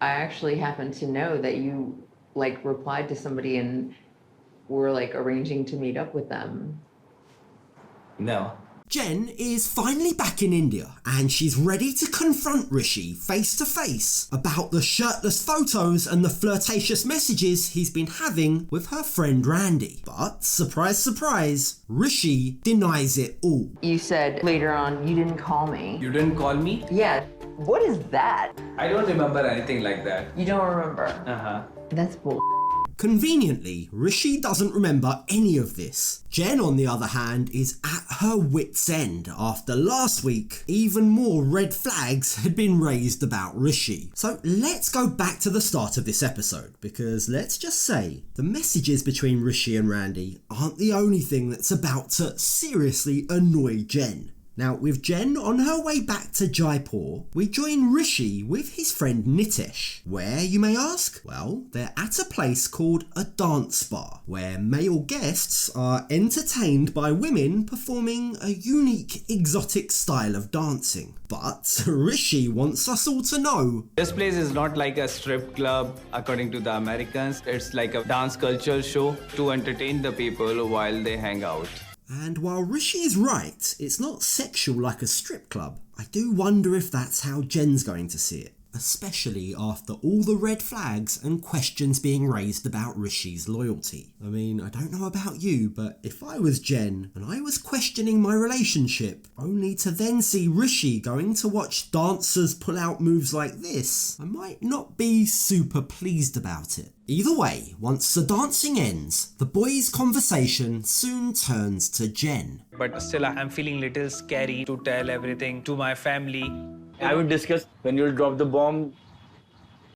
I actually happen to know that you like replied to somebody and were like arranging to meet up with them. No. Jen is finally back in India and she's ready to confront Rishi face to face about the shirtless photos and the flirtatious messages he's been having with her friend Randy. But surprise, surprise, Rishi denies it all. You said later on you didn't call me. You didn't call me? Yeah. What is that? I don't remember anything like that. You don't remember? Uh-huh. That's bull. Conveniently, Rishi doesn't remember any of this. Jen, on the other hand, is at her wit's end after last week even more red flags had been raised about Rishi. So let's go back to the start of this episode, because let's just say the messages between Rishi and Randy aren't the only thing that's about to seriously annoy Jen. Now, with Jen on her way back to Jaipur, we join Rishi with his friend Nitesh. Where, you may ask? Well, they're at a place called a dance bar, where male guests are entertained by women performing a unique, exotic style of dancing. But Rishi wants us all to know, This place is not like a strip club according to the Americans. It's like a dance culture show to entertain the people while they hang out. and while Rishi is right, it's not sexual like a strip club, I do wonder if that's how Jen's going to see it. Especially after all the red flags and questions being raised about Rishi's loyalty. I mean, I don't know about you, but if I was Jen and I was questioning my relationship, only to then see Rishi going to watch dancers pull out moves like this, I might not be super pleased about it. Either way, once the dancing ends, the boys' conversation soon turns to Jen. But still, I'm feeling little scary to tell everything to my family. I would discuss when you'll drop the bomb.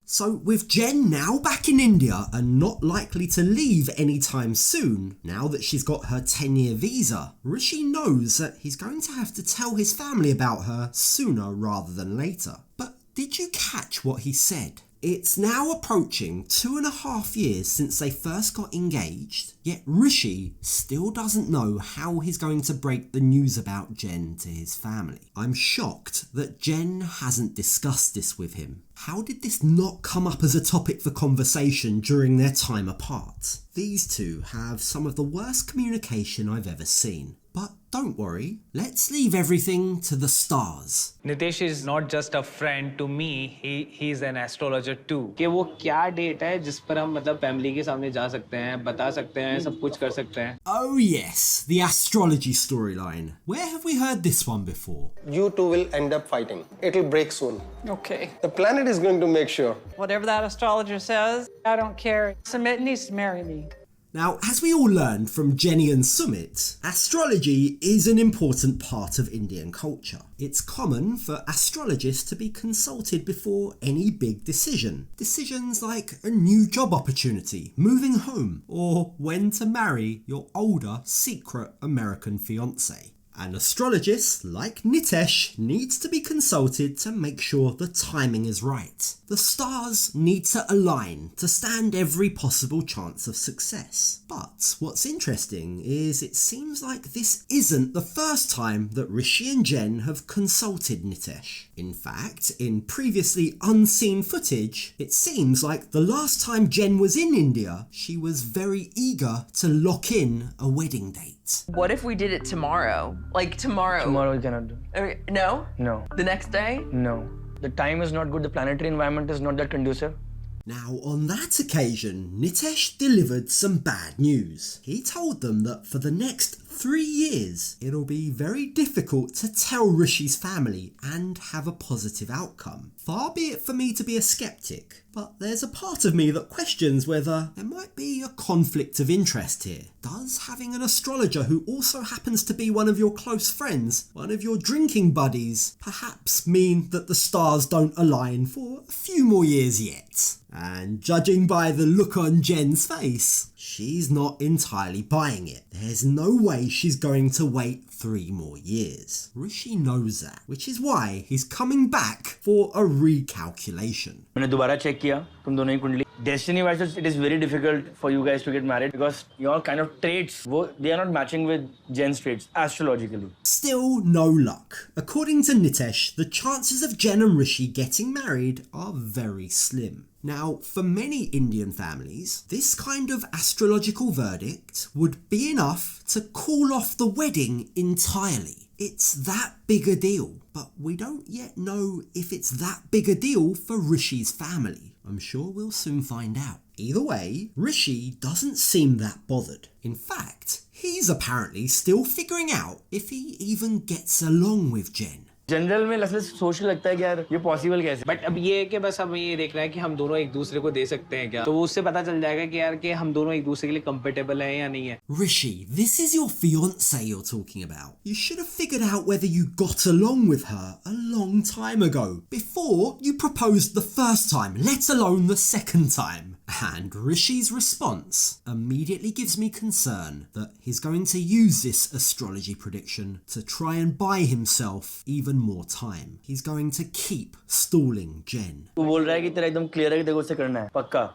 So with Jen now back in India and not likely to leave anytime soon, now that she's got her 10-year visa, Rishi knows that he's going to have to tell his family about her sooner rather than later. But did you catch what he said? It's now approaching 2.5 years since they first got engaged, yet Rishi still doesn't know how he's going to break the news about Jen to his family. I'm shocked that Jen hasn't discussed this with him. How did this not come up as a topic for conversation during their time apart? These two have some of the worst communication I've ever seen. But don't worry, let's leave everything to the stars. Nitesh is not just a friend to me, he's an astrologer too. कि वो क्या date है जिस पर हम मतलब family के सामने जा सकते हैं, बता सकते हैं, सब कुछ कर सकते हैं. Oh yes, the astrology storyline. Where have we heard this one before? You two will end up fighting. It'll break soon. Okay. The planet is going to make sure. Whatever that astrologer says, I don't care. Sumit needs to marry me. Now, as we all learned from Jenny and Sumit, astrology is an important part of Indian culture. It's common for astrologists to be consulted before any big decision. Decisions like a new job opportunity, moving home, or when to marry your older secret American fiancé. An astrologist, like Nitesh, needs to be consulted to make sure the timing is right. The stars need to align to stand every possible chance of success. But what's interesting is it seems like this isn't the first time that Rishi and Jen have consulted Nitesh. In fact, in previously unseen footage, it seems like the last time Jen was in India, she was very eager to lock in a wedding date. What if we did it tomorrow? Like tomorrow? Tomorrow we cannot do. No? No. The next day? No. The time is not good. The planetary environment is not that conducive. Now, on that occasion, Nitesh delivered some bad news. He told them that for the next 3 years, it'll be very difficult to tell Rishi's family and have a positive outcome. Far be it for me to be a skeptic, but there's a part of me that questions whether there might be a conflict of interest here. Does having an astrologer who also happens to be one of your close friends, one of your drinking buddies, perhaps mean that the stars don't align for a few more years yet? And judging by the look on Jen's face, she's not entirely buying it. There's no way she's going to wait 3 more years. Rishi knows that, which is why he's coming back for a recalculation. मैंने दोबारा check किया तुम दोनों की कुंडली destiny wise, it is very difficult for you guys to get married because your kind of traits, they are not matching with Jen's traits astrologically. Still no luck. According to Nitesh, the chances of Jen and Rishi getting married are very slim. Now, for many Indian families, this kind of astrological verdict would be enough to call off the wedding entirely. It's that big a deal, but we don't yet know if it's that big a deal for Rishi's family. I'm sure we'll soon find out. Either way, Rishi doesn't seem that bothered. In fact, he's apparently still figuring out if he even gets along with Jen. General में लगता है social लगता है कि यार ये possible कैसे but अब ये है कि बस हमें ये देखना है कि हम दोनों एक दूसरे को दे सकते हैं क्या, तो वो उससे पता चल जाएगा कि यार कि हम दोनों एक दूसरे के लिए कंफर्टेबल हैं या नहीं है. Rishi, this is your fiancé you're talking about. You should have figured out whether you got along with her a long time ago, before you proposed the first time, let alone the second time. And Rishi's response immediately gives me concern that he's going to use this astrology prediction to try and buy himself even more time. He's going to keep stalling Jen. तू बोल रहा है कि तेरा एकदम clear है कि तेरे को उससे करना है पक्का.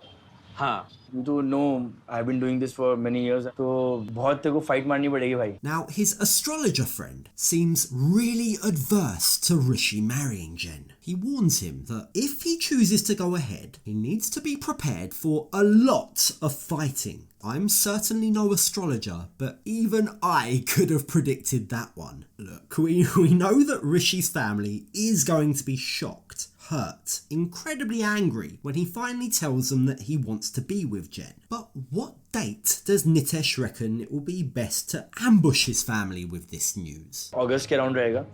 हाँ. You know, I've been doing this for many years. तो बहुत तेरे को फाइट मारनी पड़ेगी भाई. Now, his astrologer friend seems really adverse to Rishi marrying Jen. He warns him that if he chooses to go ahead, he needs to be prepared for a lot of fighting. I'm certainly no astrologer, but even I could have predicted that one. Look, we know that Rishi's family is going to be shocked, hurt, incredibly angry when he finally tells them that he wants to be with Jen. But what date does Nitesh reckon it will be best to ambush his family with this news? अगस्त के around रहेगा.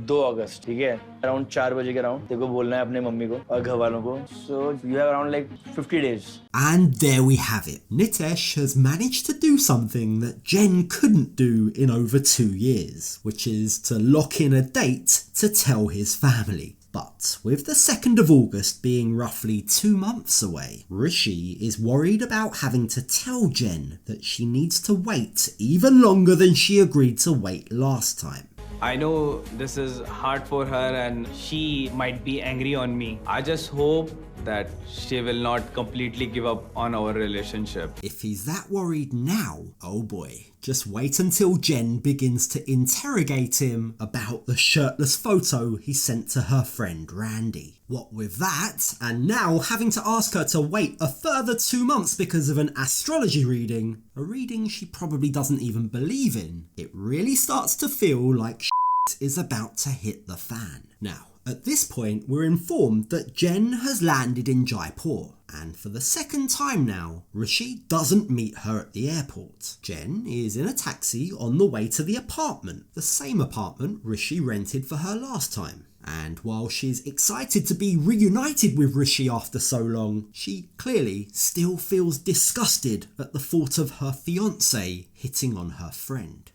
2 अगस्त, ठीक है, around 4 बजे के around तेरे को बोलना है अपने मम्मी को और घर वालों को. So you have around like 50 days. And there we have it. Nitesh has managed to do something that Jen couldn't do in over 2 years, which is to lock in a date to tell his family. But with the 2nd of August being roughly 2 months away, Rishi is worried about having to tell Jen that she needs to wait even longer than she agreed to wait last time. I know this is hard for her and she might be angry on me. I just hope that she will not completely give up on our relationship. If he's that worried now, oh boy, just wait until Jen begins to interrogate him about the shirtless photo he sent to her friend Randy. What with that, and now having to ask her to wait a further 2 months because of an astrology reading, a reading she probably doesn't even believe in, it really starts to feel like shit is about to hit the fan. Now, at this point, we're informed that Jen has landed in Jaipur, and for the 2nd time now, Rishi doesn't meet her at the airport. Jen is in a taxi on the way to the apartment, the same apartment Rishi rented for her last time. And while she's excited to be reunited with Rishi after so long, she clearly still feels disgusted at the thought of her fiancé hitting on her friend.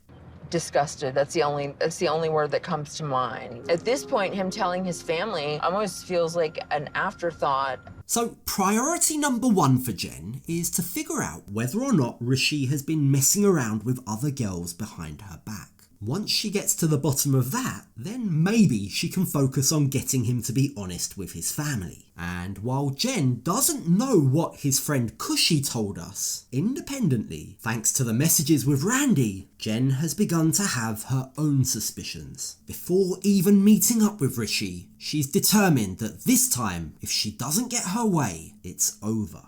Disgusted. That's the only word that comes to mind. At this point, him telling his family almost feels like an afterthought. So priority number 1 for Jen is to figure out whether or not Rishi has been messing around with other girls behind her back. Once she gets to the bottom of that, then maybe she can focus on getting him to be honest with his family. And while Jen doesn't know what his friend Kushi told us, independently, thanks to the messages with Randy, Jen has begun to have her own suspicions. Before even meeting up with Rishi, she's determined that this time, if she doesn't get her way, it's over.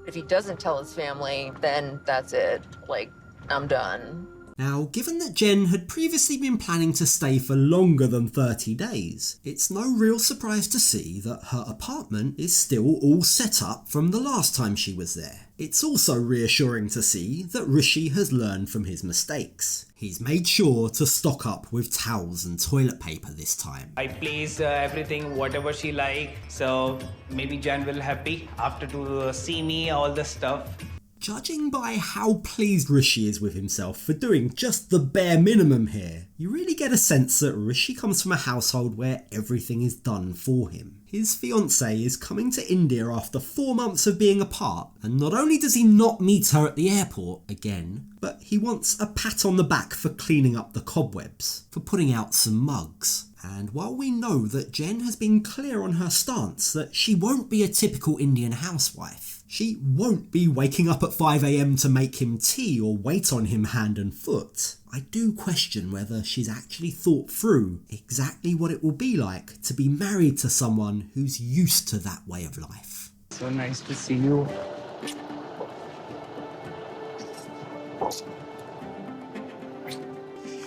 If he doesn't tell his family, then that's it. Like, I'm done. Now, given that Jen had previously been planning to stay for longer than 30 days, it's no real surprise to see that her apartment is still all set up from the last time she was there. It's also reassuring to see that Rishi has learned from his mistakes. He's made sure to stock up with towels and toilet paper this time. I placed everything, whatever she like. So maybe Jen will happy after to see me, all the stuff. Judging by how pleased Rishi is with himself for doing just the bare minimum here, you really get a sense that Rishi comes from a household where everything is done for him. His fiancée is coming to India after 4 months of being apart, and not only does he not meet her at the airport again, but he wants a pat on the back for cleaning up the cobwebs, for putting out some mugs. And while we know that Jen has been clear on her stance that she won't be a typical Indian housewife, She won't be waking up at 5 a.m. to make him tea or wait on him hand and foot. I do question whether she's actually thought through exactly what it will be like to be married to someone who's used to that way of life. So nice to see you.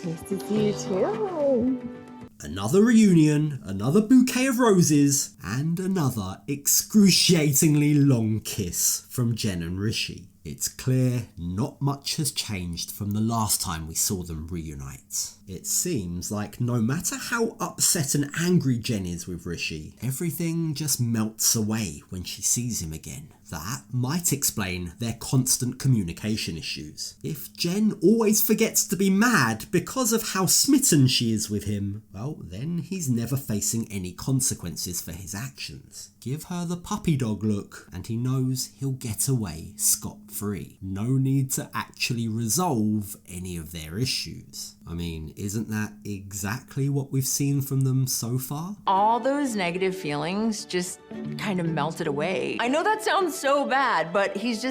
Nice to see you too. Another reunion, another bouquet of roses, and another excruciatingly long kiss from Jen and Rishi. It's clear not much has changed from the last time we saw them reunite. It seems like no matter how upset and angry Jen is with Rishi, everything just melts away when she sees him again. That might explain their constant communication issues. If Jen always forgets to be mad because of how smitten she is with him, well, then he's never facing any consequences for his actions. Give her the puppy dog look and he knows he'll get away scot-free. No need to actually resolve any of their issues. I mean, isn't that exactly what we've seen from them so far? All those negative feelings just kind of melted away. I know that sounds so bad, but he's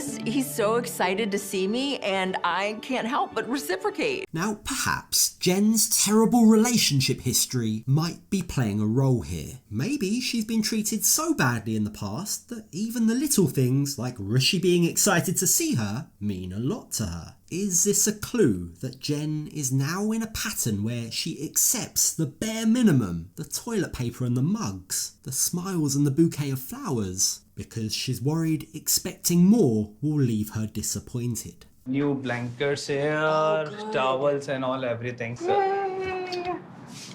so excited to see me and I can't help but reciprocate. Now, perhaps Jen's terrible relationship history might be playing a role here. Maybe she's been treated so badly in the past that even the little things like Rishi being excited to see her mean a lot to her. Is this a clue that Jen is now in a pattern where she accepts the bare minimum, the toilet paper and the mugs, the smiles and the bouquet of flowers, because she's worried expecting more will leave her disappointed? New blankets here, towels and all everything. So.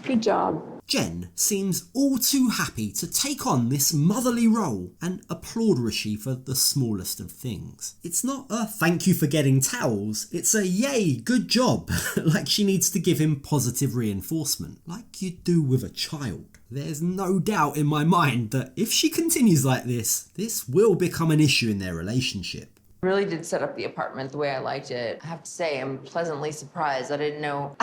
Good job. Jen seems all too happy to take on this motherly role and applaud Rishi for the smallest of things. It's not a thank you for getting towels, it's a yay, good job, like she needs to give him positive reinforcement, like you do with a child. There's no doubt in my mind that if she continues like this will become an issue in their relationship. Really did set up the apartment the way I liked it. I have to say, I'm pleasantly surprised. I didn't know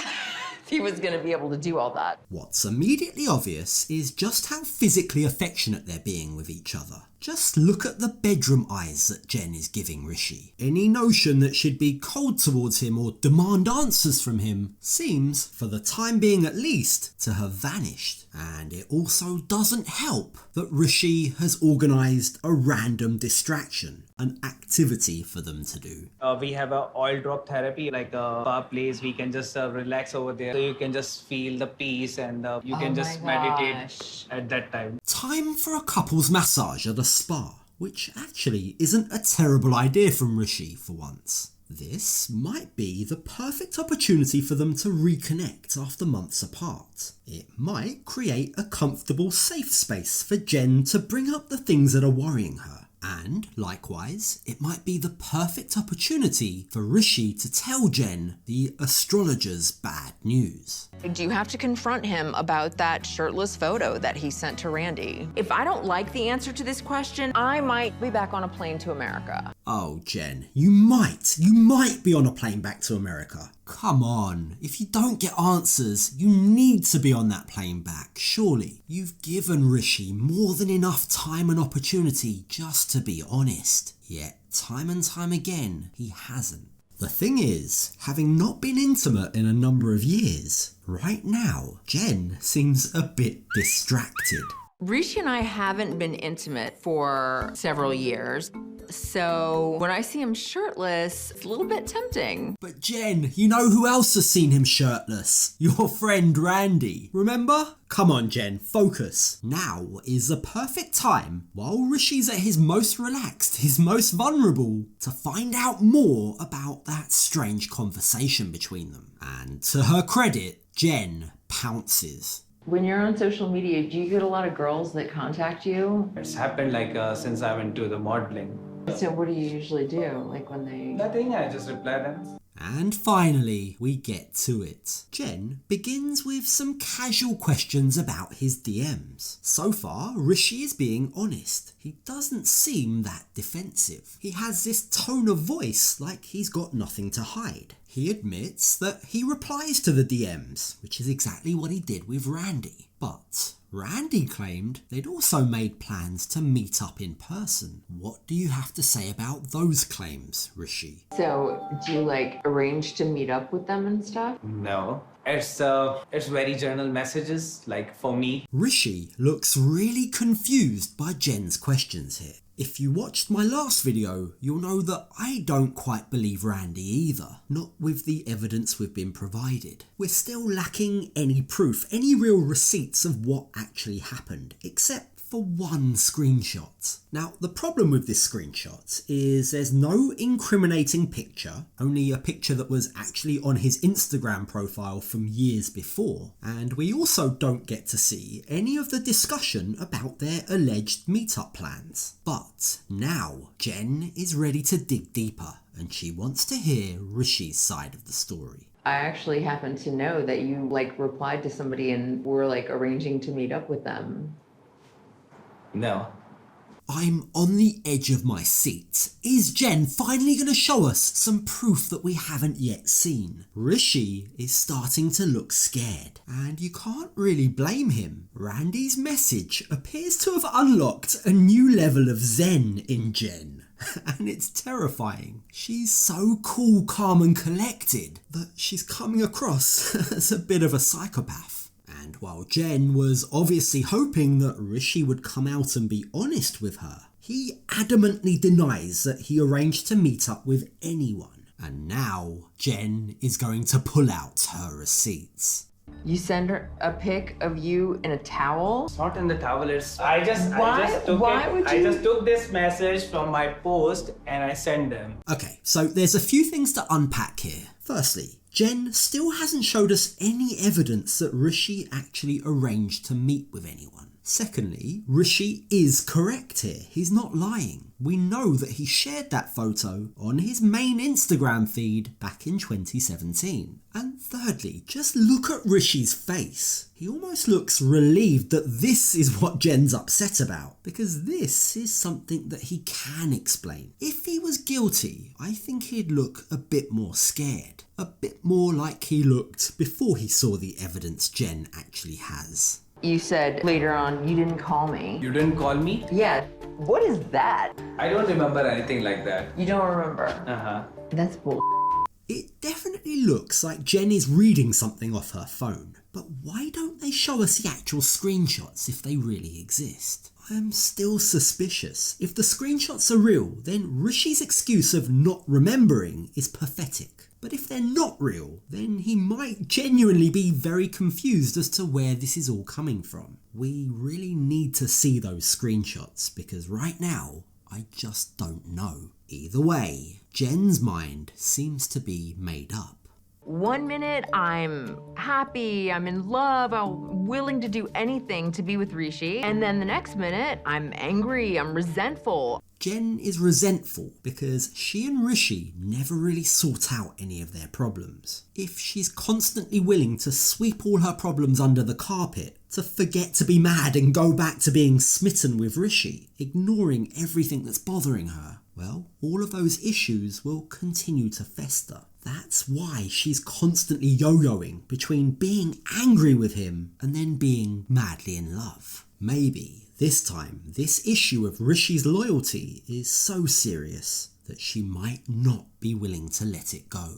he was going to be able to do all that. What's immediately obvious is just how physically affectionate they're being with each other. Just look at the bedroom eyes that Jen is giving Rishi. Any notion that she'd be cold towards him or demand answers from him seems, for the time being at least, to have vanished. And it also doesn't help that Rishi has organised a random distraction, an activity for them to do. We have a oil drop therapy, like a place we can just relax over there. So you can just feel the peace and you can just meditate at that time. Time for a couple's massage at a spa, which actually isn't a terrible idea from Rishi for once. This might be the perfect opportunity for them to reconnect after months apart. It might create a comfortable, safe space for Jen to bring up the things that are worrying her. And, likewise, it might be the perfect opportunity for Rishi to tell Jen the astrologer's bad news. Do you have to confront him about that shirtless photo that he sent to Randy? If I don't like the answer to this question, I might be back on a plane to America. Oh, Jen, you might be on a plane back to America. Come on, if you don't get answers, you need to be on that plane back, surely. You've given Rishi more than enough time and opportunity just to be honest. Yet, time and time again, he hasn't. The thing is, having not been intimate in a number of years, right now, Jen seems a bit distracted. Rishi and I haven't been intimate for several years, so when I see him shirtless, it's a little bit tempting. But Jen, you know who else has seen him shirtless? Your friend Randy. Remember? Come on, Jen, focus. Now is the perfect time, while Rishi's at his most relaxed, his most vulnerable, to find out more about that strange conversation between them. And to her credit, Jen pounces. When you're on social media, do you get a lot of girls that contact you? It's happened like since I went to the modeling. So what do you usually do? Like when they... Nothing, I just reply them. And finally, we get to it. Jen begins with some casual questions about his DMs. So far, Rishi is being honest. He doesn't seem that defensive. He has this tone of voice like he's got nothing to hide. He admits that he replies to the DMs, which is exactly what he did with Randy. But Randy claimed they'd also made plans to meet up in person. What do you have to say about those claims, Rishi? So, do you like arrange to meet up with them and stuff? No. It's very general messages, like for me. Rishi looks really confused by Jen's questions here. If you watched my last video, you'll know that I don't quite believe Randy either, not with the evidence we've been provided. We're still lacking any proof, any real receipts of what actually happened, except for one screenshot. Now, the problem with this screenshot is there's no incriminating picture, only a picture that was actually on his Instagram profile from years before, and we also don't get to see any of the discussion about their alleged meetup plans. But now, Jen is ready to dig deeper, and she wants to hear Rishi's side of the story. I actually happen to know that you like replied to somebody and were like arranging to meet up with them. No. I'm on the edge of my seat. Is Jen finally going to show us some proof that we haven't yet seen? Rishi is starting to look scared, and you can't really blame him. Randy's message appears to have unlocked a new level of zen in Jen. And it's terrifying. She's so cool, calm and collected that she's coming across as a bit of a psychopath. And while Jen was obviously hoping that Rishi would come out and be honest with her, he adamantly denies that he arranged to meet up with anyone. And now Jen is going to pull out her receipts. You send her a pic of you in a towel? It's not in the towel. I just took this message from my post and I sent them. Okay, so there's a few things to unpack here. Firstly, Jen still hasn't showed us any evidence that Rishi actually arranged to meet with anyone. Secondly, Rishi is correct here. He's not lying. We know that he shared that photo on his main Instagram feed back in 2017. And thirdly, just look at Rishi's face. He almost looks relieved that this is what Jen's upset about, because this is something that he can explain. If he was guilty, I think he'd look a bit more scared. A bit more like he looked before he saw the evidence Jen actually has. You said later on you didn't call me. You didn't call me? Yeah. What is that? I don't remember anything like that. You don't remember? Uh-huh. That's bull. It definitely looks like Jen is reading something off her phone, but why don't they show us the actual screenshots if they really exist? I'm still suspicious. If the screenshots are real, then Rishi's excuse of not remembering is pathetic. But if they're not real, then he might genuinely be very confused as to where this is all coming from. We really need to see those screenshots, because right now, I just don't know. Either way, Jen's mind seems to be made up. 1 minute I'm happy, I'm in love, I'm willing to do anything to be with Rishi. And then the next minute I'm angry, I'm resentful. Jen is resentful because she and Rishi never really sort out any of their problems. If she's constantly willing to sweep all her problems under the carpet, to forget to be mad and go back to being smitten with Rishi, ignoring everything that's bothering her, well, all of those issues will continue to fester. That's why she's constantly yo-yoing between being angry with him and then being madly in love. Maybe this time, this issue of Rishi's loyalty is so serious that she might not be willing to let it go.